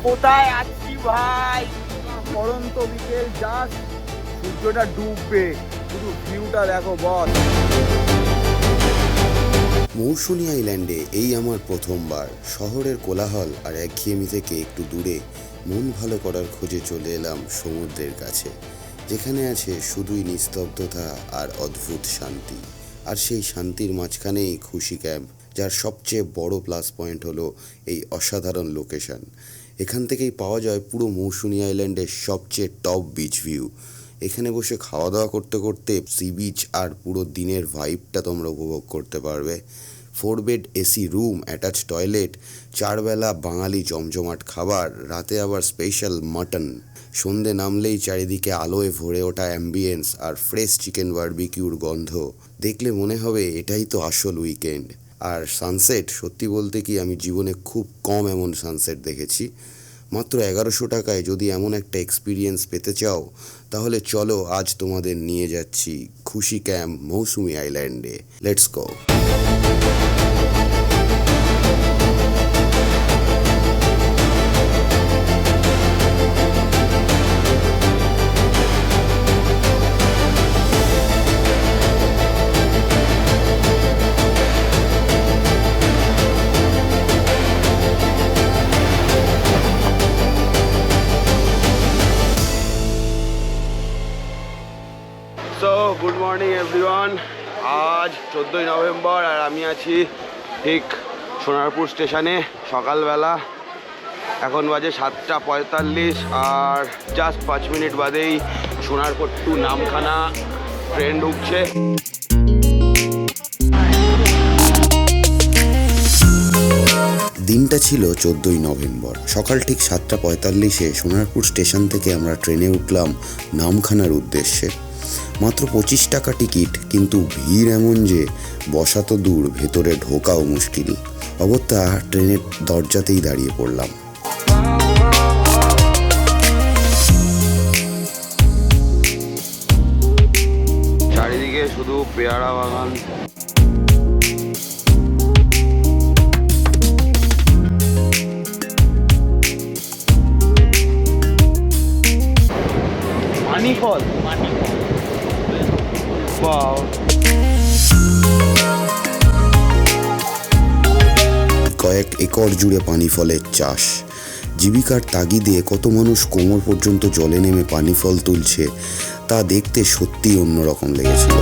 কোথায় আছি ভাই? পরন্ত বিকেল, জাস্ট সূর্যটা ডুববে, শুধু ভিউটা দেখো বস। মৌসুনী আইল্যান্ডে এই আমার প্রথমবার। শহরের কোলাহল আর একঘেয়েমি থেকে একটু দূরে মন ভালো করার খোঁজে চলে এলাম সমুদ্রের কাছে, যেখানে আছে শুধুই নিস্তব্ধতা আর অদ্ভুত শান্তি। আর সেই শান্তির মাঝখানেই খুশি ক্যাম্প, যার সবচেয়ে বড় প্লাস পয়েন্ট হলো এই অসাধারণ লোকেশন। এখান থেকেই পাওয়া যায় পুরো মৌসুনী আইল্যান্ডের সবচেয়ে টপ বিচ ভিউ। এখানে বসে খাওয়া দাওয়া করতে করতে সি বিচ আর পুরো দিনের ভাইবটা তোমরা উপভোগ করতে পারবে। 4 bed AC room, attach toilet, 4 বেলা বাঙালি জমজমাট খাবার, রাতে আবার স্পেশাল মাটন। সন্ধে নামলেই চারিদিকে আলোয় ভরে ওঠা অ্যাম্বিয়েন্স আর ফ্রেশ চিকেন বারবিকিউর গন্ধ। দেখলে মনে হবে এটাই তো আসল উইকেন্ড। আর সানসেট, সত্যি বলতে কি আমি জীবনে খুব কম এমন সানসেট দেখেছি। মাত্র 1100 টাকায় যদি এমন একটা এক্সপিরিয়েন্স পেতে চাও, তাহলে চলো আজ তোমাদের নিয়ে যাচ্ছি খুশি ক্যাম্প মৌসুমী আইল্যান্ডে। Let's go. So good morning everyone. আজ 14ই নভেম্বর আর আমি আছি ঠিক সোনারপুর স্টেশনে সকালবেলা। এখন বাজে 7:45 আর জাস্ট 5 মিনিট বাদেই সোনারপুর টু নামখানা ট্রেন ঢুকছে। দিনটা ছিল 14ই নভেম্বর। সকাল ঠিক 7:45-এ সোনারপুর স্টেশন থেকে আমরা ট্রেনে উঠলাম নামখানার উদ্দেশ্যে। মাত্র 25 টাকা টিকিট, কিন্তু ভিড় এমন যে বসা তো দূর, ভেতরে ঢোকাও মুশকিল। অগত্যা ট্রেনের দরজাতেই দাঁড়িয়ে পড়লাম। চারিদিকে শুধু পেয়ারা বাগান। মানি ফল, ওয়াও। কয়েক একর জুড়ে পানি ফলের চাষ। জীবিকার তাগিদে কত মানুষ কোমর পর্যন্ত জলে নেমে পানি ফল তুলছে, তা দেখতে সত্যিই অন্যরকম লেগেছিল।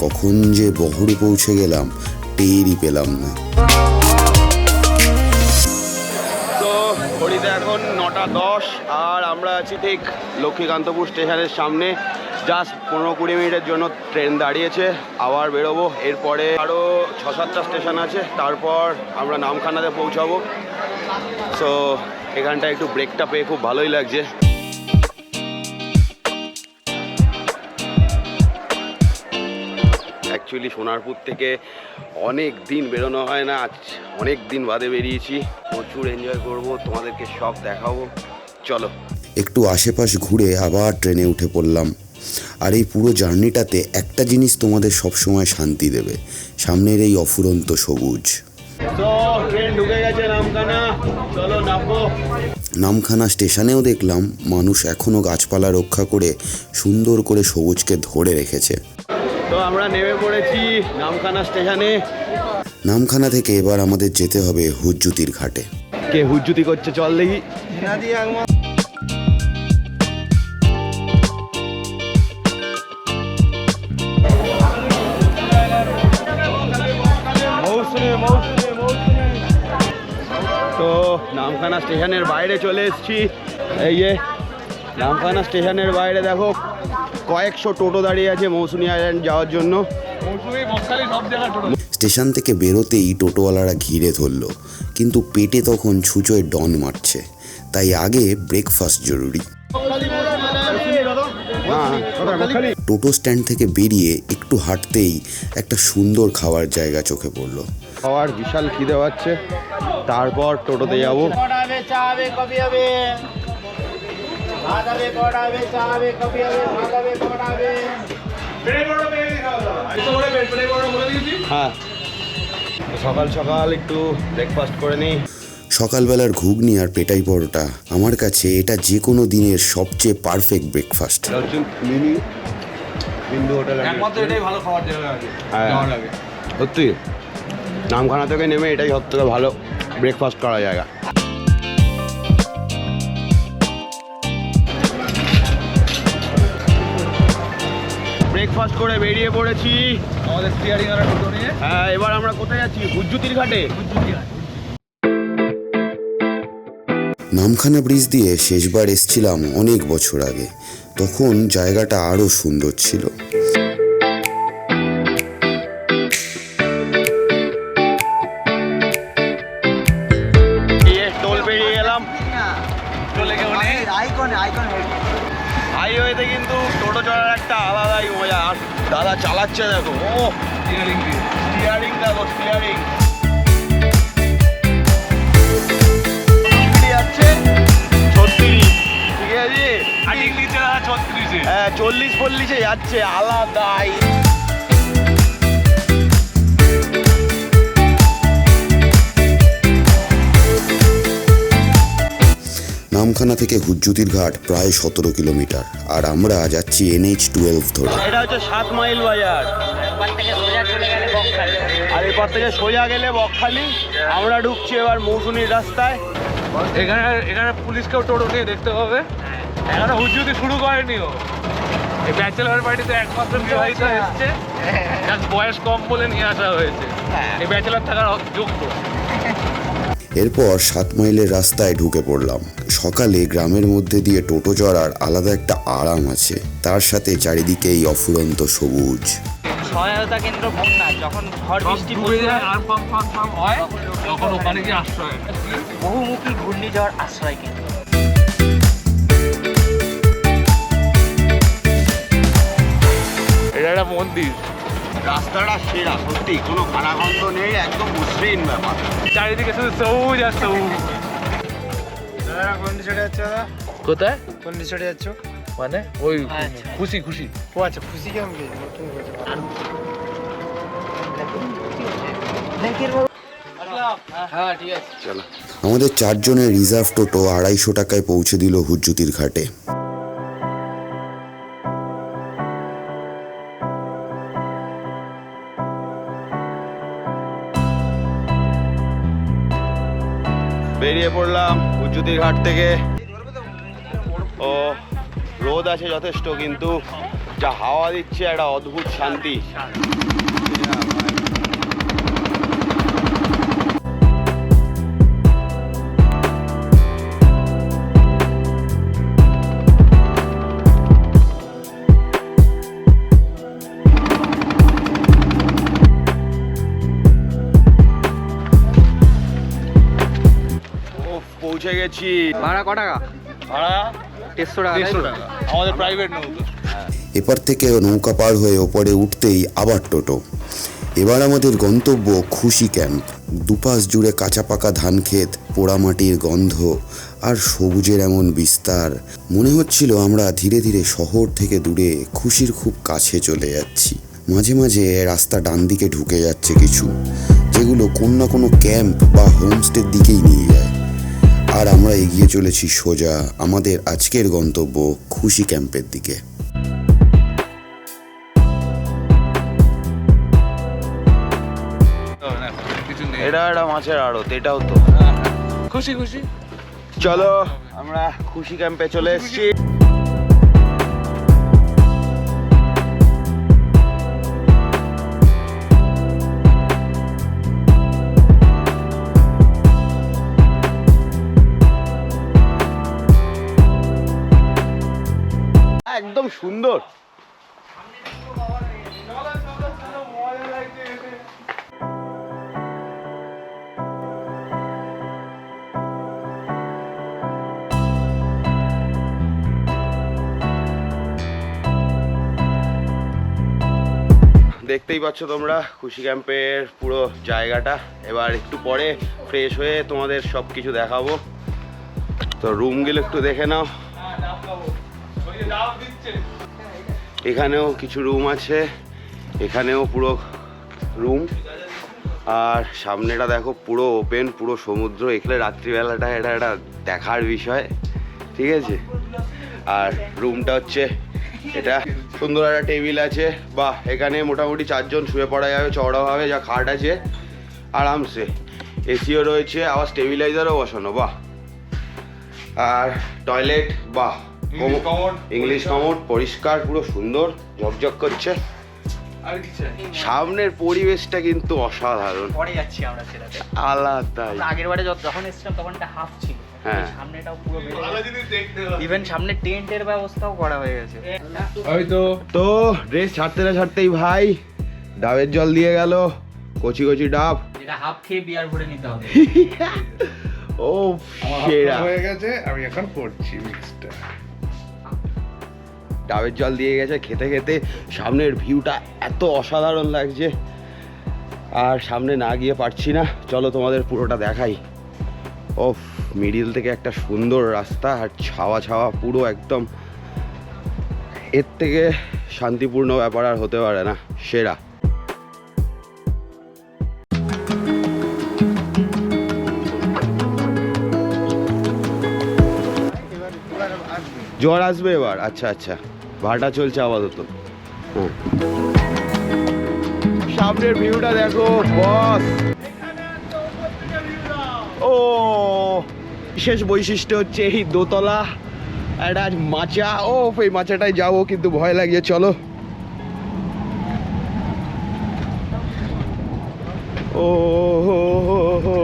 কখন যে বহরে পৌঁছে গেলাম টেরই পেলাম না। তো ঘড়িতে এখন 9:10 আর আমরা আছি ঠিক লক্ষ্মীকান্তপুর স্টেশনের সামনে। জাস্ট 15-20 মিনিটের জন্য ট্রেন দাঁড়িয়েছে, আবার বেরোবো। এরপরে আরও 6-7টা স্টেশন আছে, তারপর আমরা নামখানাতে পৌঁছাবো। সো এখানটা একটু ব্রেকটা পেয়ে খুব ভালোই লাগছে। অ্যাকচুয়ালি সোনারপুর থেকে অনেক দিন বেরোনো হয় না, আজ অনেক দিন বাদে বেরিয়েছি। প্রচুর এনজয় করব, তোমাদেরকে সব দেখাবো। চলো। একটু আশেপাশ ঘুরে আবার ট্রেনে উঠে পড়লাম। আর এই পুরো জার্নিটাতে একটা জিনিস তোমাদের সবসময় শান্তি দেবে, সামনের এই অফুরন্ত সবুজ। ট্রেন ঢুকে গেছে নামখানা, চলো নামবো। নামখানা স্টেশনেও দেখলাম মানুষ এখনো গাছপালা রক্ষা করে সুন্দর করে সবুজকে ধরে রেখেছে। তো আমরা নেমে পড়েছি নামখানা স্টেশনে। নামখানা থেকে এবার আমাদের যেতে হবে হুজ্জুতির ঘাটে। কে হুজ্জুতি করছে চল দেখি। তো নামখানা স্টেশনের বাইরে চলে এসেছি। এই যে নামখানা স্টেশনের বাইরে দেখো কয়েকশো টোটো দাঁড়িয়ে আছে মৌসুনী আইল্যান্ড যাওয়ার জন্য। স্টেশন থেকে বেরোতেই টোটোওয়ালারা ঘিরে ধরলো, কিন্তু পেটে তখন ছুঁচোয় ডন মারছে, তাই আগে ব্রেকফাস্ট জরুরি। টোটো স্ট্যান্ড থেকে বেরিয়ে একটু হাঁটতেই একটা সুন্দর খাওয়ার জায়গা চোখে পড়লো। খাওয়ার বিশাল খিদে পাচ্ছে, তারপর টোটোতে যাবো। হ্যাঁ, সকাল সকাল একটু ব্রেকফাস্ট করে নিই। সকালবেলার ঘুগনি আর পেটাই পরোটা আমার কাছে এটা যে কোনো দিনের সবচেয়ে perfect breakfast. Mini Hindu hotel একমাত্র এটাই ভালো খাবার জায়গা আছে যাওয়ার আগে। সত্যি নামখানা থেকে নেমে এটাই সব থেকে ভালো ব্রেকফাস্ট করা জায়গা। ব্রেকফাস্ট করে বেরিয়ে পড়েছি আমাদের স্টিয়ারিং আর টোটো নিয়ে হ্যাঁ। এবার আমরা কোথায় যাচ্ছি? হুজ্জুতির ঘাটে। নামখানা ব্রিজ দিয়ে শেষবার এসছিলাম অনেক বছর আগে, তখন জায়গাটা আরও সুন্দর ছিল। টোল পেরিয়ে গেলাম। চলে গেল হাইওয়েতে কিন্তু টোটো চলার একটা আলাদাই মজা। আর দাদা চালাচ্ছে দেখো, ও স্টিয়ারিং দিয়ে স্টিয়ারিং দেখো, স্টিয়ারিং যাচ্ছে 36, ঠিক আছে? আর ইংলিশে 36-এ হ্যাঁ 40-40-এ যাচ্ছে, আলাদাই। নামখানা থেকে হুজ্জুতির ঘাট প্রায় 17 কিলোমিটার, আর আমরা যাচ্ছি NH12 ধরে। এটা হচ্ছে 7 মাইল বাজার, আর এরপর থেকে সোজা গেলে বকখালি। আমরা ঢুকছি এবার মৌসুমীর রাস্তায়। এখানে পুলিশকেও টোটো নিয়ে দেখতে হবে। এখানে হুজ্জুতি শুরু করেনি ও। এই ব্যাচেলর পার্টিতে একমাত্র বিবাহিত এসছে, যার বয়স কম বলে নিয়ে আসা হয়েছে। এই ব্যাচেলর থাকার যোগ্য। এরপর 7 মাইলের রাস্তায় ঢুকে পড়লাম। সকালে গ্রামের মধ্যে দিয়ে টোটো চড়ার আলাদা একটা আরাম আছে, তার সাথে চারিদিকে এই অফুরন্ত সবুজ। সহায়তা কেন্দ্র বন্যা যখন ঝড় বৃষ্টি ডুবে যায় আর পাম্প হয়, তখন ওখানে গিয়ে আশ্রয়। বহুমুখী ঘূর্ণিঝড় আশ্রয় কেন্দ্র। এটা একটা মন্দির। রাস্তাটা সেরা, সত্যি কোনো খানাখন্দ নেই, একদম মসৃণ ব্যাপার। চারিদিকে শুধু সবুজ আর সবুজ। দাদা কোন দিকে যাচ্ছ? দাদা কোথায় কোন দিকে যাচ্ছ? মানে ওই আচ্ছা। খুশি খুশি। ও আচ্ছা, খুশি কেমন কি নতুন হয়েছে? হ্যাঁ ঠিক আছে। চলো। আমাদের 4 জনের রিজার্ভ টোটো 250 টাকায় পৌঁছে দিল হুজ্জুতির ঘাটে। বেরিয়ে পড়লাম হুজ্জুতির ঘাট থেকে। ও রোদ আছে যথেষ্ট, কিন্তু যা হাওয়া দিচ্ছে একটা অদ্ভুত শান্তি। পৌঁছে গেছি। ভাড়া ক টাকা? ভাড়া 150 টাকা। 150 টাকা। আমাদের প্রাইভেট নৌকো। এপার থেকে নৌকা পার হয়ে ওপরে উঠতেই আবার টোটো। এবার আমাদের গন্তব্য খুশি ক্যাম্প। দুপাশ জুড়ে কাঁচা পাকা ধান ক্ষেত, পোড়ামাটির গন্ধ আর সবুজের এমন বিস্তার, মনে হচ্ছিল আমরা ধীরে ধীরে শহর থেকে দূরে খুশির খুব কাছে চলে যাচ্ছি। মাঝে মাঝে রাস্তা ডান দিকে ঢুকে যাচ্ছে কিছু, যেগুলো কোনো না কোনো ক্যাম্প বা হোমস্টের দিকেই নিয়ে যায়। আর আমরা এগিয়ে চলেছি সোজা আমাদের আজকের গন্তব্য খুশি ক্যাম্পের দিকে। কিছু নেই। এটা একটা মাছের আড়ত, এটাও তো। খুশি খুশি। চলো আমরা খুশি ক্যাম্পে চলে এসেছি। একদম সুন্দর। দেখতেই পাচ্ছ তোমরা খুশি ক্যাম্পের পুরো জায়গাটা। এবার একটু পরে ফ্রেশ হয়ে তোমাদের সব কিছু দেখাবো। তো রুমগুলো একটু দেখে নাও। এখানেও কিছু রুম আছে, এখানেও পুরো রুম। আর সামনেটা দেখো পুরো ওপেন, পুরো সমুদ্র। এখানে রাত্রিবেলাটা এটা একটা দেখার বিষয়, ঠিক আছে। আর রুমটা হচ্ছে এটা, সুন্দর একটা টেবিল আছে, বাহ। এখানে মোটামুটি 4 জন শুয়ে পড়া যাবে চওড়াভাবে, যা খাট আছে আরামসে। এসিও রয়েছে, আবার স্টেবিলাইজারও বসানো, বাহ। আর টয়লেট, বাহ। ইংলিশ কমোড, পরিষ্কার, পুরো সুন্দর, ঝকঝক করছে। আর কি চাই? সামনের পরিবেশটা কিন্তু অসাধারণ, পরে যাচ্ছি আমরা সেটাতে। আলাদা। আমরা আগের বারে যখন এসেছিলাম তখন একটা হাফ ছিল, হ্যাঁ। সামনেটাও পুরো ভালো জিনিস দেখতে হবে। ইভেন সামনে টেন্টের ব্যবস্থাও করা হয়ে গেছে। হয়তো তো ড্রেস ছাড়তে না ছাড়তেই ভাই ডাবের জল দিয়ে গেল, কচি কচি ডাব। যেটা হাফ খেয়ে বিয়ার ভরে নিতে হবে। ও সেরা, হয়ে গেছে, আমি এখন করছি মিক্সটা। ডাবের জল দিয়ে গেছে খেতে খেতে। সামনের ভিউটা এত অসাধারণ লাগছে, আর সামনে না গিয়ে পারছি না। চলো তোমাদের পুরোটা দেখাই। ও মিডিল থেকে একটা সুন্দর রাস্তা, আর ছাওয়া ছাওয়া পুরো একদম। এর থেকে শান্তিপূর্ণ ব্যাপার আর হতে পারে না, সেরা। জ্বর আসবে এবার, আচ্ছা আচ্ছা, ভাটা চলছে আপাতত। হ্যাঁ, সামনের ভিউটা দেখো বস। ও বিশেষ বৈশিষ্ট্য হচ্ছে এই দোতলা একটা মাচা। ও এই মাচাটায় যাবো, কিন্তু ভয় লাগছে। চলো। ও হো হো হো।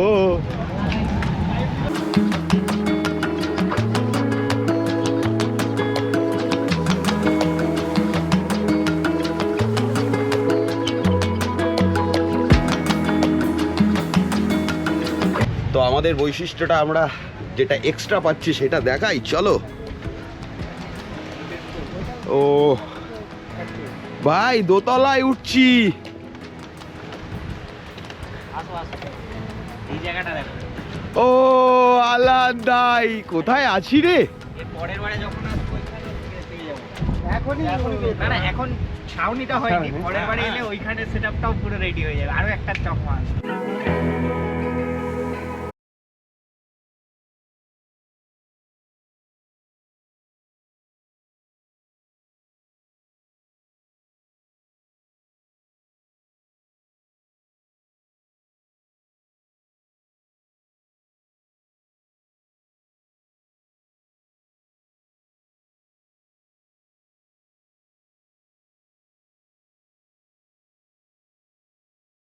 তো আমাদের বৈশিষ্ট্যটা আমরা যেটা এক্সট্রা পাচ্ছি সেটা দেখাই, চলো। ও ভাই দোতলায় উঠছি। আসো আসো, এই জায়গাটা দেখো। ও আলাদাই, কোথায় আছি রে? এর পরের বারে যখন আসবো ওইখানে পেয়ে যাবো। না না, এখন ছাউনিটা হয়নি, পরের বারে এলে ওইখানে সেটআপটাও পুরো রেডি হয়ে যাবে। আরো একটা চকমা আছে।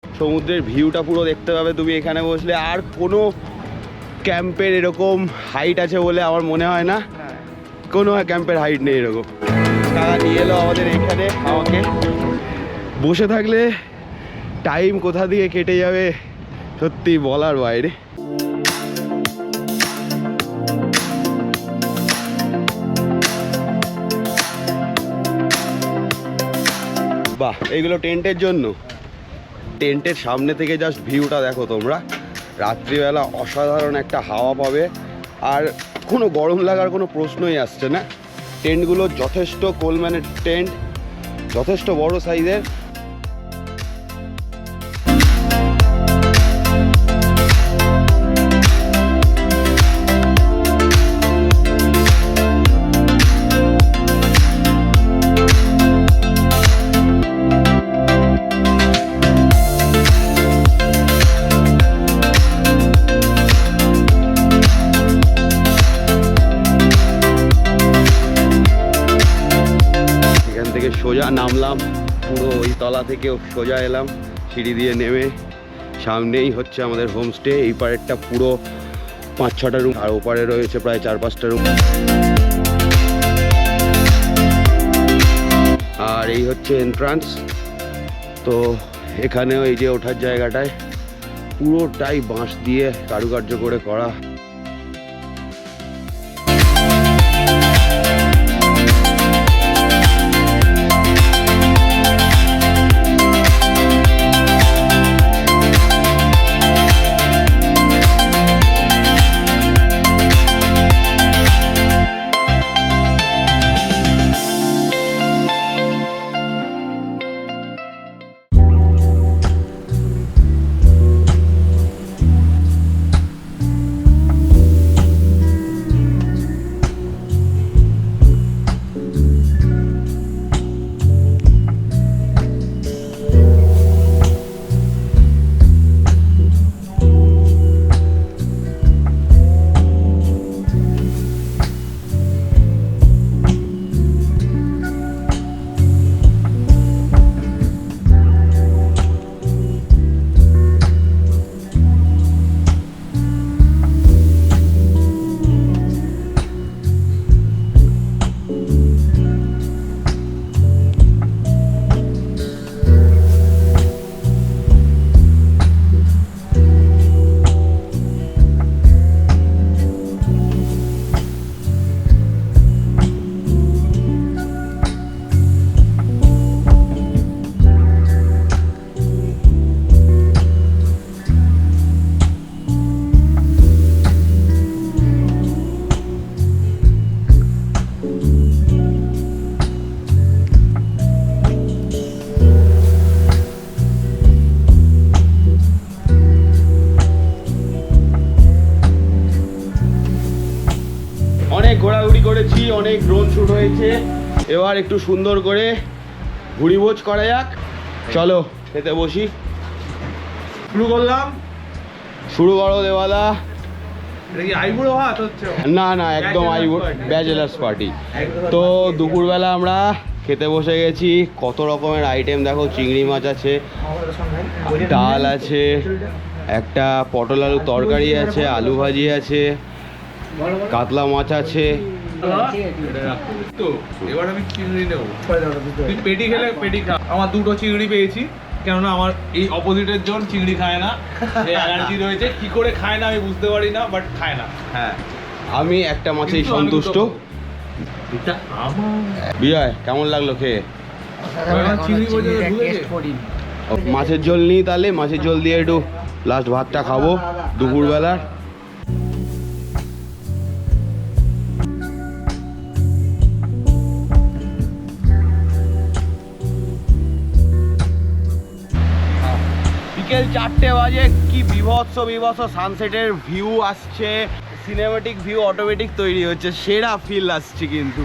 সমুদ্রের ভিউটা পুরো দেখতে পাবে তুমি এখানে বসলে। আর কোনো ক্যাম্পের এরকম হাইট আছে বলে আমার মনে হয় না, কোনো ক্যাম্পের হাইট নেই এরকম। তারা নিয়ে এলো আমাদের এখানে, আমাকে বসে থাকলে টাইম কোথা দিয়ে কেটে যাবে সত্যি বলার বাইরে। বাহ, এগুলো টেন্টের জন্য। টেন্টের সামনে থেকে জাস্ট ভিউটা দেখো তোমরা। রাত্রিবেলা অসাধারণ একটা হাওয়া পাবে, আর কোনো গরম লাগার কোনো প্রশ্নই আসছে না। টেন্টগুলো যথেষ্ট, কোলম্যানের টেন্ট যথেষ্ট বড় সাইজের। সোজা নামলাম, পুরো ওই তলা থেকে সোজা এলাম সিঁড়ি দিয়ে নেমে। সামনেই হচ্ছে আমাদের হোমস্টে। এই পারেরটা পুরো 5-6টা রুম, আর ওপারে রয়েছে প্রায় 4-5টা রুম। আর এই হচ্ছে এন্ট্রান্স। তো এখানেও এই যে ওঠার জায়গাটায় পুরোটাই বাঁশ দিয়ে কারুকার্য করে করা। ঘোরাঘুরি করেছি, অনেক ড্রোন শ্যুট হয়েছে, এবার একটু সুন্দর করে ভুড়িভোজ করা যাক। চলো খেতে বসি। শুরু করলাম। শুরু করো দেওয়ালা। এটা কি আইবুড়ো ভাত হচ্ছে? না না, একদম ব্যাচেলার্স পার্টি। তো দুপুরবেলা আমরা খেতে বসে গেছি। কত রকমের আইটেম দেখো, চিংড়ি মাছ আছে, ডাল আছে, একটা পটল আলু তরকারি আছে, আলু ভাজি আছে, কাতলা মাছ আছে। তো এবার আমি চিংড়ি নেবো। তুই পেটি খেলে পেটি খা। আমার দুটো চিংড়ি পেয়েছি, কেননা আমার এই অপোজিটের জন চিংড়ি খায় না, অ্যালার্জি রয়েছে। কি করে খায় না আমি বুঝতে পারি না, বাট খায় না। হ্যাঁ, আমি একটা মাছেই কিন্তু আমি সন্তুষ্ট। এটা আমার বিজয়, কেমন লাগলো খেয়ে? চিংড়ি বাজারে ঢুকেছে। মাছের ঝোল নিই তাহলে, মাছের ঝোল দিয়ে একটু লাস্ট ভাতটা খাবো দুপুরবেলার। বিকেল 4টে বাজে, কি বিভৎস বিভৎস সানসেটের ভিউ আসছে, সিনেমেটিক ভিউ অটোমেটিক তৈরি হচ্ছে, সেরা ফিল আসছে কিন্তু।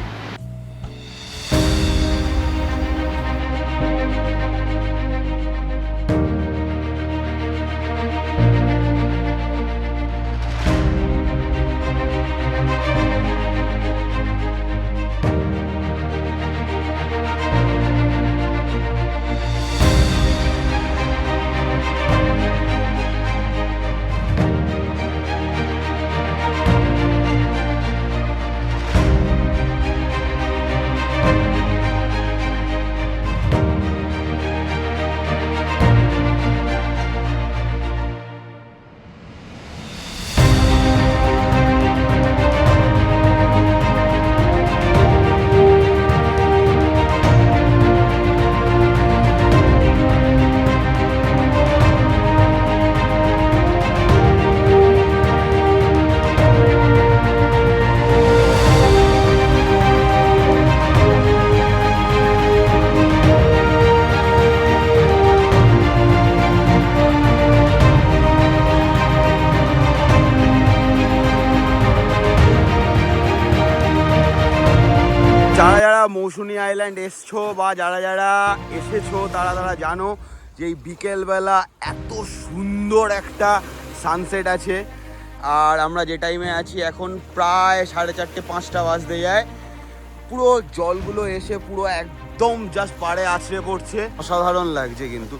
যারা যারা মৌসুনী আইল্যান্ড এসছো বা যারা যারা এসেছো তারা জানো যে এই বিকেলবেলা এত সুন্দর একটা সানসেট আছে। আর আমরা যে টাইমে আছি এখন প্রায় 4:30-5টা বাজতে যায়। পুরো জলগুলো এসে পুরো একদম জাস্ট পাড়ে আছড়ে পড়ছে, অসাধারণ লাগছে কিন্তু।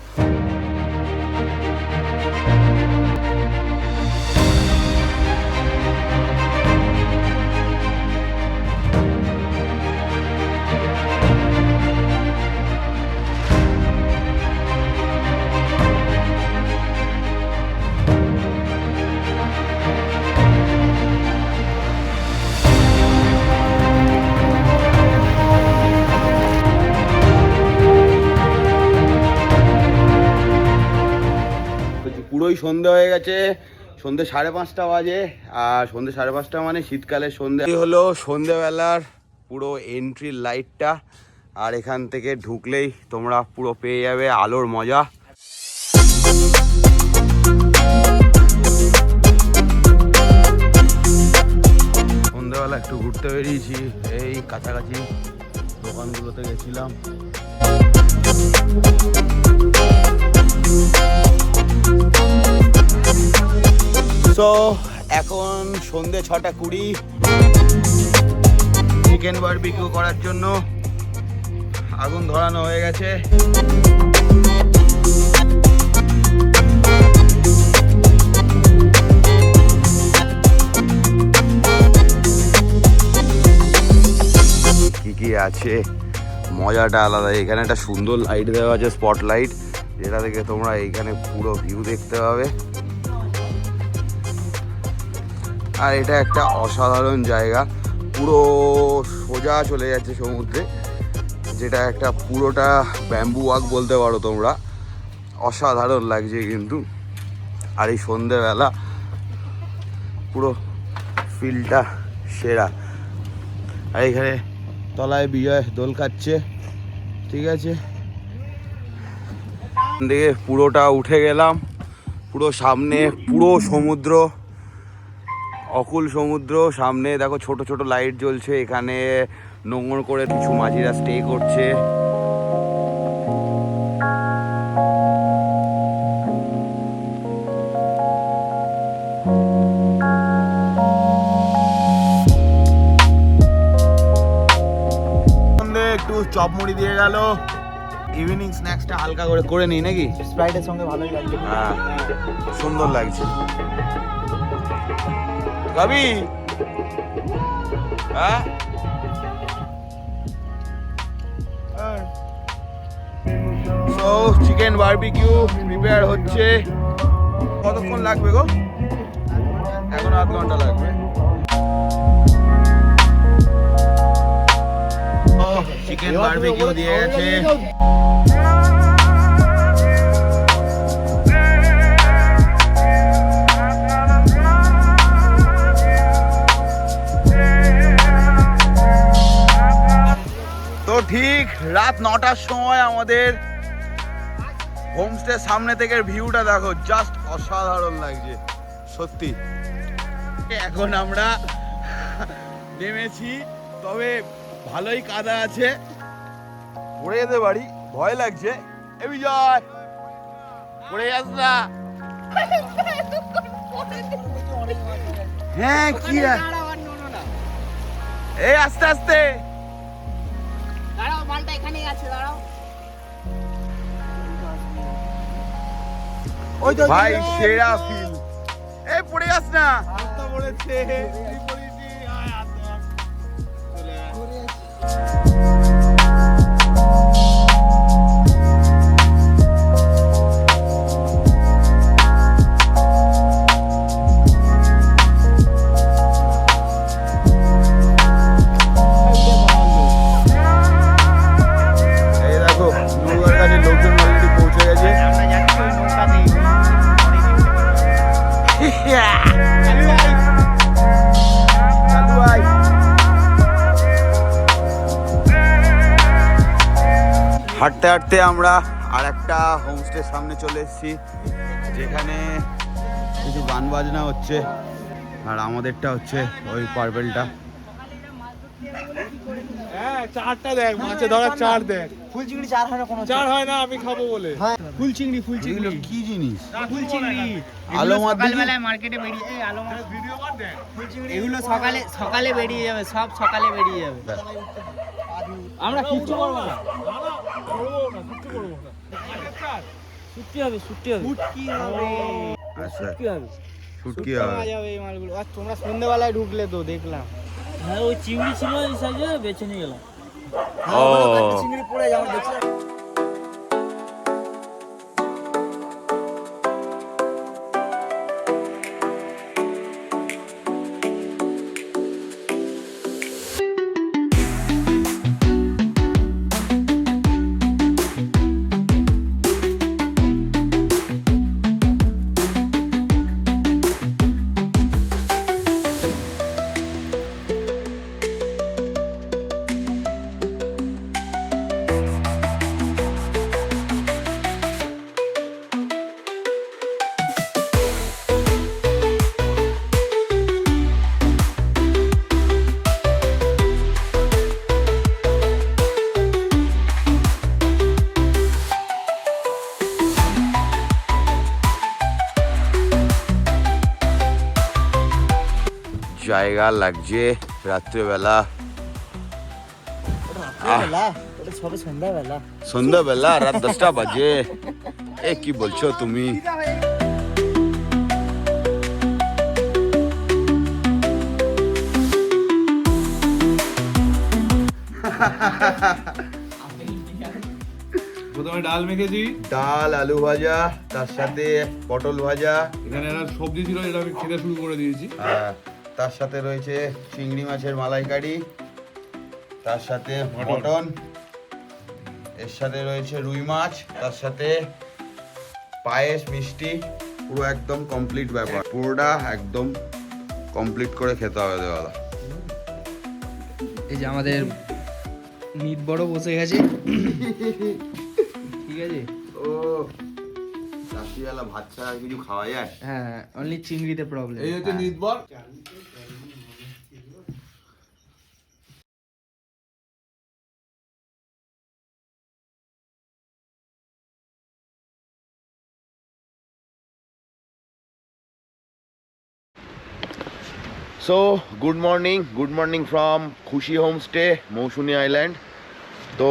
পুরোই সন্ধে হয়ে গেছে, সন্ধে 5:30 বাজে। আর সন্ধে 5:30 মানে শীতকালের সন্ধে। এই হলো সন্ধেবেলার পুরো এন্ট্রি লাইটটা, আর এখান থেকে ঢুকলেই তোমরা পুরো পেয়ে যাবে আলোর মজা। সন্ধেবেলা একটু ঘুরতে বেরিয়েছি, এই কাছাকাছি দোকানগুলোতে গেছিলাম। সো এখন সন্ধে 6:20, চিকেন বারবিকিউ করার জন্য আগুন ধরানো হয়ে গেছে। কি কি আছে, মজাটা আলাদা। এখানে একটা সুন্দর লাইট দেওয়া আছে, স্পট লাইট, যেটা থেকে তোমরা এইখানে পুরো ভিউ দেখতে পাবে। আর এটা একটা অসাধারণ জায়গা, পুরো সোজা চলে যাচ্ছে সমুদ্রে, যেটা একটা পুরোটা ব্যাম্বু ওয়াক বলতে পারো তোমরা। অসাধারণ লাগছে কিন্তু। আর এই সন্ধেবেলা পুরো ফিলটা সেরা। আর এখানে তলায় বিজয় দোল খাচ্ছে, ঠিক আছে। দেখে পুরোটা উঠে গেলাম, পুরো সামনে পুরো সমুদ্র, অকুল সমুদ্র সামনে দেখো, ছোট ছোট লাইট জ্বলছে। এখানে নোংর করে কিছু মাঝিরা স্টে করছে। একটু চপ মুড়ি দিয়ে গেল। ইভিনিং স্ন্যাক্সটা হালকা করে করে নিই নাকি? স্প্রাইটের সঙ্গে ভালোই লাগছে। হ্যাঁ, সুন্দর লাগছে। কবি হ্যাঁ, সো চিকেন বারবিকিউ প্রিপেয়ার হচ্ছে। কতক্ষণ লাগবে গো? এখন আধ ঘন্টা লাগবে। চিকেন বারবিকিউ দিয়ে গেছে। তো ঠিক রাত 9টার সময় আমাদের হোমস্টের সামনে থেকে ভিউটা দেখো, জাস্ট অসাধারণ লাগছে সত্যি। এখন আমরা নেমেছি, তবে ভালোই কাদা আছে, পড়ে যেতে পারি, ভয় লাগছে। এ বিজয়, পড়ে যাস না। হ্যাঁ কি এই আস্তে আস্তে দাঁড়াও, মালটা এখানেই আছে, দাঁড়াও। ভাই সেরা ফিল। এ পড়ে যাস না। এই দেখো নৌকার কাছে লোকজন অলরেডি পৌঁছে গেছে। আমরা যাচ্ছি ওই নৌকাতেই, পরে দেখতে পারবো। হাঁটতে হাঁটতে আমরা আর একটা হোমস্টের সামনে চলে এসেছি, যেখানে কিছু গান বাজনা হচ্ছে, আর আমাদেরটা হচ্ছে ওই পার্পেলটা। হ্যাঁ, চারটা দেখ, মাছে ধরা চার দেখ। ফুল চিংড়ি চার হয় না কোনো? চার হয় না, আমি খাবো বলে। ফুল চিংড়ি, ফুল এগুলো চিংড়ি, কি জিনিস? ফুল চিংড়ি। আলো মার দিকে? সকালবেলায় মার্কেটে বেরিয়ে, এই আলো মার ভিডিও কর দেখ। এগুলো সকালে সকালে বেরিয়ে যাবে, সব সকালে বেরিয়ে যাবে। আমরা কিচ্ছু করবো না। ছুটি হবে, ছুটি হবে। ফুটকি হবে, আচ্ছা, কি হবে? শুটকি পাওয়া হবে। যাবে এই মালগুলো। আর তোমরা সন্ধ্যেবেলায় ঢুকলে তো দেখলাম। হ্যাঁ, ওই চিংড়ি ছিল এই সাইজে, বেছে নিয়ে গেলাম। ও চিংড়ি পড়ে যাবে দেখছি। জায়গা লাগছে রাত্রেবেলা। ওটা সবে সন্ধ্যাবেলা। সন্ধ্যাবেলা রাত 10টা বাজে। এ কি বলছো তুমি? প্রথমে ডাল মেখেছি, ডাল, আলু ভাজা, তার সাথে পটল ভাজা, এখানে একটা সবজি ছিল যেটা আমি খেতে শুরু করে দিয়েছি। তার সাথে রয়েছে চিংড়ি মাছের মালাইকারি, তার সাথে মটন, এর সাথে রয়েছে রুই মাছ, তার সাথে পায়েস, মিষ্টি, পুরো একদম কমপ্লিট ব্যাপার। পুরোটা একদম কমপ্লিট করে খেতে হবে দাদা। এই যে আমাদের মিট বড় বসে গেছে, ঠিক আছে। ও রাত্রিবেলা ভাত ছাড়া আর কিছু খাওয়া যায়? হ্যাঁ, অনলি চিংড়িতে প্রবলেম। এই হচ্ছে নিতবর। সো গুড মর্নিং ফ্রম খুশি হোমস্টে মৌসুনি আইল্যান্ড। তো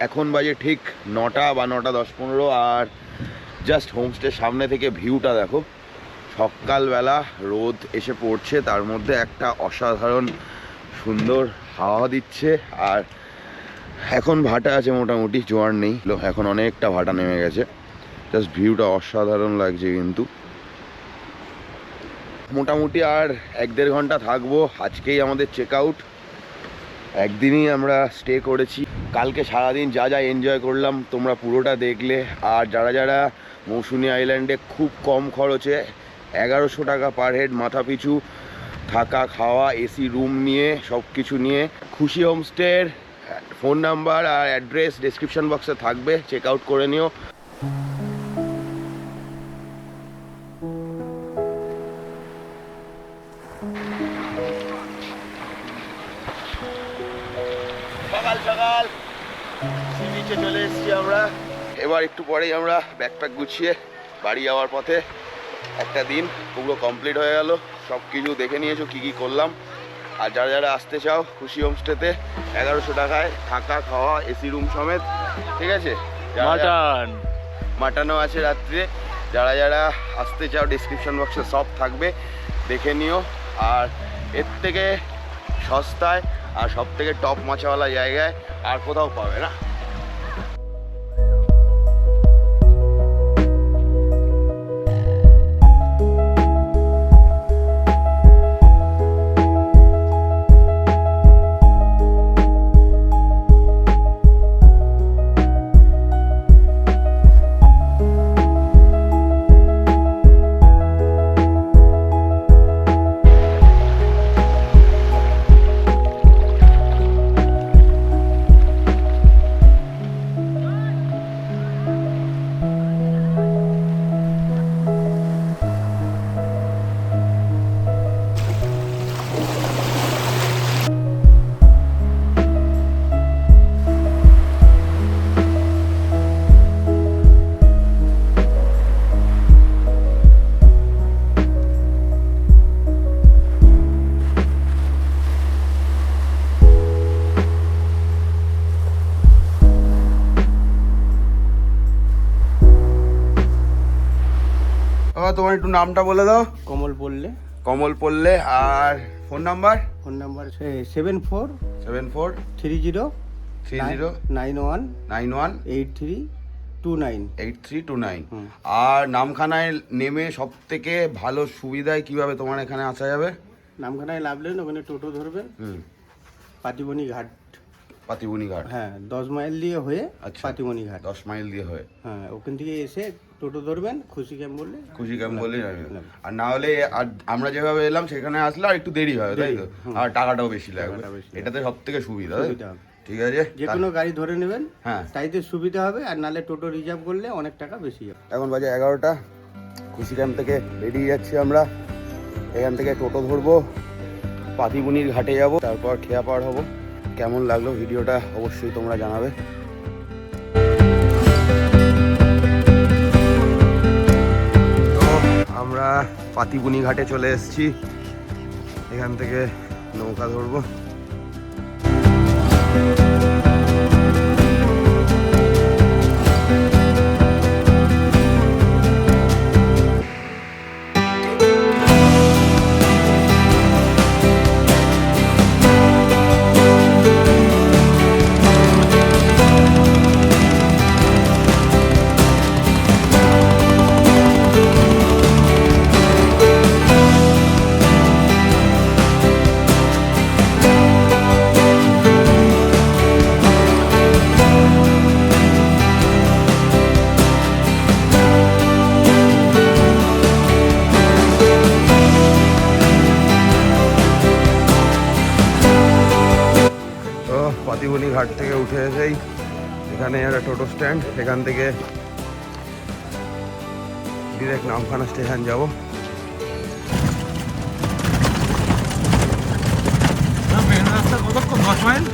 এখন বাজে ঠিক 9টা বা 9টা 10-15, আর জাস্ট হোমস্টের সামনে থেকে ভিউটা দেখো। সকালবেলা রোদ এসে পড়ছে, তার মধ্যে একটা অসাধারণ সুন্দর হাওয়া দিচ্ছে, আর এখন ভাটা আছে মোটামুটি, জোয়ার নেই, এখন অনেকটা ভাটা নেমে গেছে। জাস্ট ভিউটা অসাধারণ লাগছে। কিন্তু মোটামুটি আর 1-1.5 ঘন্টা থাকবো। আজকেই আমাদের চেক আউট, একদিনই আমরা স্টে করেছি। কালকে সারাদিন যা যা এনজয় করলাম তোমরা পুরোটা দেখলে। আর যারা যারা মৌসুনি আইল্যান্ডে খুব কম খরচে 1100 টাকা পার হেড মাথা পিছু থাকা খাওয়া এসি রুম নিয়ে সব কিছু নিয়ে, খুশি হোমস্টের ফোন নাম্বার আর অ্যাড্রেস ডেসক্রিপশন বক্সে থাকবে, চেক আউট করে নিও। সকাল সকাল সি বিচে চলে এসেছি আমরা। এবার একটু পরেই আমরা ব্যাকপ্যাক গুছিয়ে বাড়ি যাওয়ার পথে। একটা দিন পুরো কমপ্লিট হয়ে গেল, সব কিছু দেখে নিয়েছো কী কী করলাম। আর যারা যারা আসতে চাও খুশি হোমস্টেতে 1100 টাকায় থাকা খাওয়া এসি রুম সমেত, ঠিক আছে? মাটনও আছে রাত্রে। যারা যারা আসতে চাও ডেসক্রিপশন বক্সে সব থাকবে, দেখে নিও। আর এর থেকে সস্তায় আর সব থেকে টপ মাছাওয়ালা জায়গায় আর কোথাও পাবে না। তোমার একটু নামটা বলে দাও। কমল বললে। কমল পড়লে। আর ফোন নাম্বার? Phone number 74 74 30 30 91 91 8329। 8329। আর নামখানায় নেমে সব থেকে ভালো সুবিধায় কিভাবে তোমার এখানে আসা যাবে? নামখানায় নামলেন, ওখানে টোটো ধরবেন, পাতিবনি ঘাট। পাতিবনি ঘাট, হ্যাঁ 10 মাইল দিয়ে হয়ে আচ্ছা। পাতিবনি ঘাট 10 মাইল দিয়ে হয়ে, হ্যাঁ ওখান থেকে এসে টোটো ধরবেন, খুশি ক্যাম্প বললে। খুশি ক্যাম্প বলে যাবে। আর না হলে আর আমরা যেভাবে এলাম সেখানে আসলে আর একটু দেরি হবে, তাই তো? আর টাকাটাও বেশি লাগবে। এটাতে সব থেকে সুবিধা, তাই তো? ঠিক আছে, যে কোনো গাড়ি ধরে নেবেন, হ্যাঁ তাইতে সুবিধা হবে। আর নালে টোটো রিজার্ভ করলে অনেক টাকা বেশি হবে। এখন বাজে 11টা। খুশি ক্যাম্প থেকে বেরিয়ে যাচ্ছি আমরা। এখান থেকে টোটো ধরবো, পাতিবনির ঘাটে যাব, তারপর খেয়া পার হবো। কেমন লাগলো ভিডিওটা অবশ্যই তোমরা জানাবে। তো আমরা পাতিবনি ঘাটে চলে এসেছি, এখান থেকে নৌকা ধরবো। পাতিবনি ঘাট থেকে উঠে এসেই এখানে একটা টোটো স্ট্যান্ড, এখান থেকে ডিরেক্ট নামখানা স্টেশন যাব। মেন রাস্তা কতক্ষণ? 10 মাইল।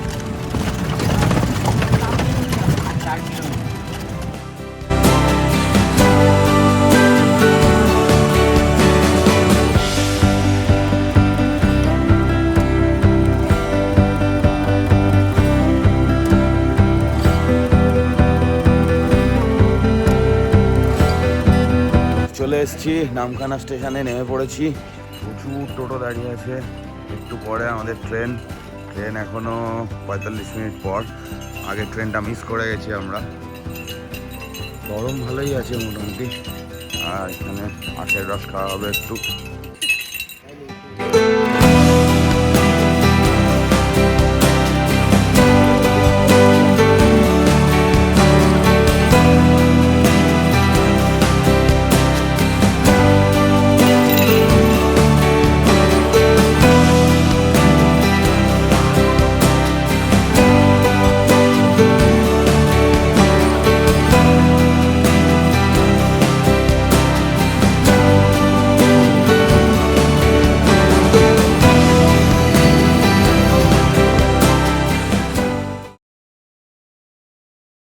এসেছি, নামখানা স্টেশনে নেমে পড়েছি। প্রচুর টোটো দাঁড়িয়ে আছে। একটু পরে আমাদের ট্রেন এখনো 45 মিনিট পর। আগে ট্রেনটা মিস করে গেছি আমরা। গরম ভালোই আছে মোটামুটি। আর এখানে আখের রস খাওয়া হবে একটু।